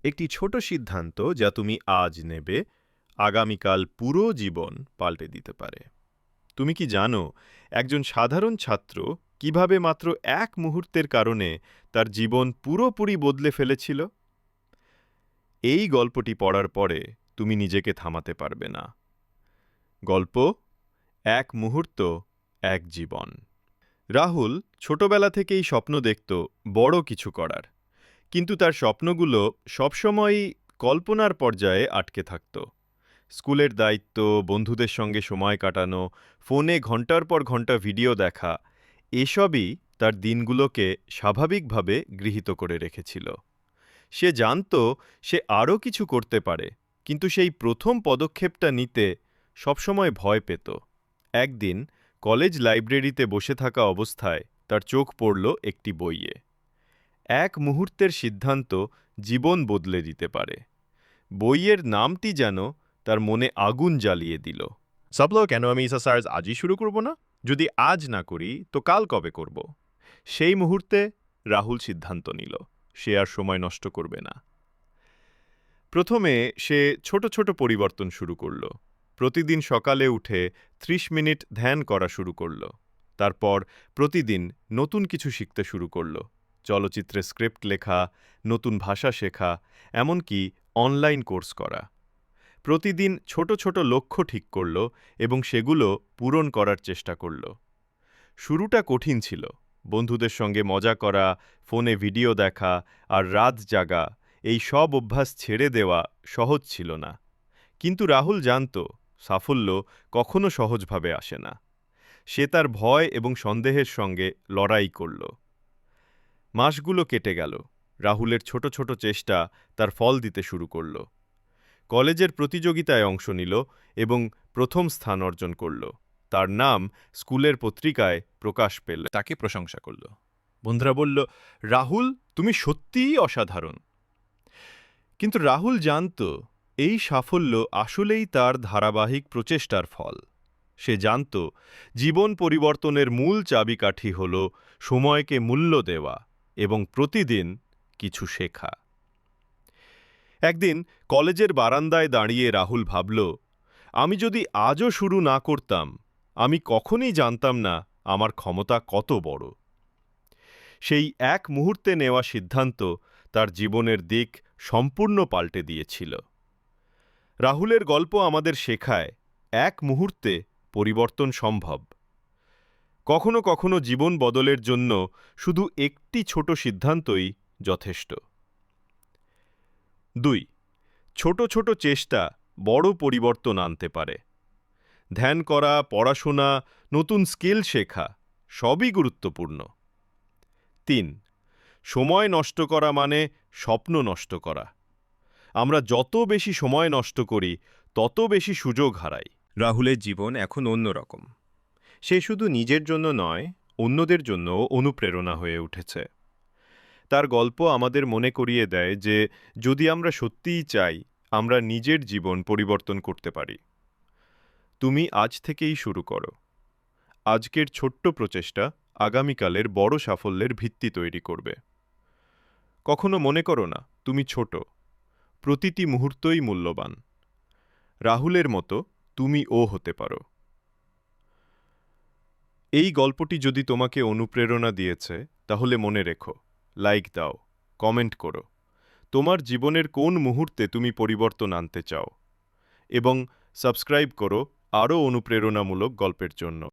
একটি ছোট সিদ্ধান্ত যা তুমি আজ নেবে আগামীকাল পুরো জীবন পাল্টে দিতে পারে। তুমি কি জানো একজন সাধারণ ছাত্র কিভাবে মাত্র এক মুহূর্তের কারণে তার জীবন পুরোপুরি বদলে ফেলেছিল? এই গল্পটি পড়ার পরে তুমি নিজেকে থামাতে পারবে না। গল্প এক মুহূর্ত এক জীবন। রাহুল ছোটবেলা থেকেই স্বপ্ন দেখত বড় কিছু করার, কিন্তু তার স্বপ্নগুলো সবসময়ই কল্পনার পর্যায়ে আটকে থাকত। স্কুলের দায়িত্ব, বন্ধুদের সঙ্গে সময় কাটানো, ফোনে ঘন্টার পর ঘন্টা ভিডিও দেখা, এসবই তার দিনগুলোকে স্বাভাবিকভাবে গৃহীত করে রেখেছিল। সে জানত সে আরও কিছু করতে পারে, কিন্তু সেই প্রথম পদক্ষেপটা নিতে সবসময় ভয় পেত। একদিন কলেজ লাইব্রেরিতে বসে থাকা অবস্থায় তার চোখ পড়ল একটি বইয়ে। এক মুহূর্তের সিদ্ধান্ত জীবন বদলে দিতে পারে। বইয়ের নামটি যেন তার মনে আগুন জ্বালিয়ে দিল। সাবলো, কেন আমি এক্সারসাইজ আজই শুরু করব না? যদি আজ না করি তো কাল কবে করব? সেই মুহূর্তে রাহুল সিদ্ধান্ত নিল সে আর সময় নষ্ট করবে না। প্রথমে সে ছোট ছোট পরিবর্তন শুরু করল। প্রতিদিন সকালে উঠে ৩০ মিনিট ধ্যান করা শুরু করল। তারপর প্রতিদিন নতুন কিছু শিখতে শুরু করল। চলচ্চিত্রে স্ক্রিপ্ট লেখা, নতুন ভাষা শেখা, এমনকি অনলাইন কোর্স করা। প্রতিদিন ছোট ছোট লক্ষ্য ঠিক করল এবং সেগুলো পূরণ করার চেষ্টা করল। শুরুটা কঠিন ছিল। বন্ধুদের সঙ্গে মজা করা, ফোনে ভিডিও দেখা আর রাত জাগা, এই সব অভ্যাস ছেড়ে দেওয়া সহজ ছিল না। কিন্তু রাহুল জানত সাফল্য কখনো সহজভাবে আসে না। সে তার ভয় এবং সন্দেহের সঙ্গে লড়াই করল। মাসগুলো কেটে গেল। রাহুলের ছোট ছোট চেষ্টা তার ফল দিতে শুরু করল। কলেজের প্রতিযোগিতায় অংশ নিল এবং প্রথম স্থান অর্জন করল। তার নাম স্কুলের পত্রিকায় প্রকাশ পেল। তাকে প্রশংসা করল। বন্ধুরা বলল, রাহুল, তুমি সত্যিই অসাধারণ। কিন্তু রাহুল জানত এই সাফল্য আসলেই তার ধারাবাহিক প্রচেষ্টার ফল। সে জানত জীবন পরিবর্তনের মূল চাবিকাঠি হল সময়কে মূল্য দেওয়া এবং প্রতিদিন কিছু শেখা। একদিন কলেজের বারান্দায় দাঁড়িয়ে রাহুল ভাবল, আমি যদি আজও শুরু না করতাম, আমি কখনই জানতাম না আমার ক্ষমতা কত বড়। সেই এক মুহূর্তে নেওয়া সিদ্ধান্ত তার জীবনের দিক সম্পূর্ণ পাল্টে দিয়েছিল। রাহুলের গল্প আমাদের শেখায় এক মুহূর্তে পরিবর্তন সম্ভব। কখনো কখনো জীবন বদলের জন্য শুধু একটি ছোট সিদ্ধান্তই যথেষ্ট। ২. ছোট ছোট চেষ্টা বড় পরিবর্তন আনতে পারে। ধ্যান করা, পড়াশোনা, নতুন স্কিল শেখা সবই গুরুত্বপূর্ণ। ৩. সময় নষ্ট করা মানে স্বপ্ন নষ্ট করা। আমরা যত বেশি সময় নষ্ট করি তত বেশি সুযোগ হারাই। রাহুলের জীবন এখন অন্যরকম। সে শুধু নিজের জন্য নয়, অন্যদের জন্য অনুপ্রেরণা হয়ে উঠেছে। তার গল্প আমাদের মনে করিয়ে দেয় যে যদি আমরা সত্যিই চাই, আমরা নিজের জীবন পরিবর্তন করতে পারি। তুমি আজ থেকেই শুরু করো। আজকের ছোট্ট প্রচেষ্টা আগামীকালের বড় সাফল্যের ভিত্তি তৈরি করবে। কখনো মনে করো না তুমি ছোট। প্রতিটি মুহূর্তই মূল্যবান। রাহুলের মতো তুমিও হতে পারো। এই গল্পটি যদি তোমাকে অনুপ্রেরণা দিয়েছে, তাহলে মনে রেখো, লাইক দাও, কমেন্ট করো। তোমার জীবনের কোন মুহূর্তে তুমি পরিবর্তন আনতে চাও, এবং সাবস্ক্রাইব করো আরও অনুপ্রেরণামূলক গল্পের জন্য।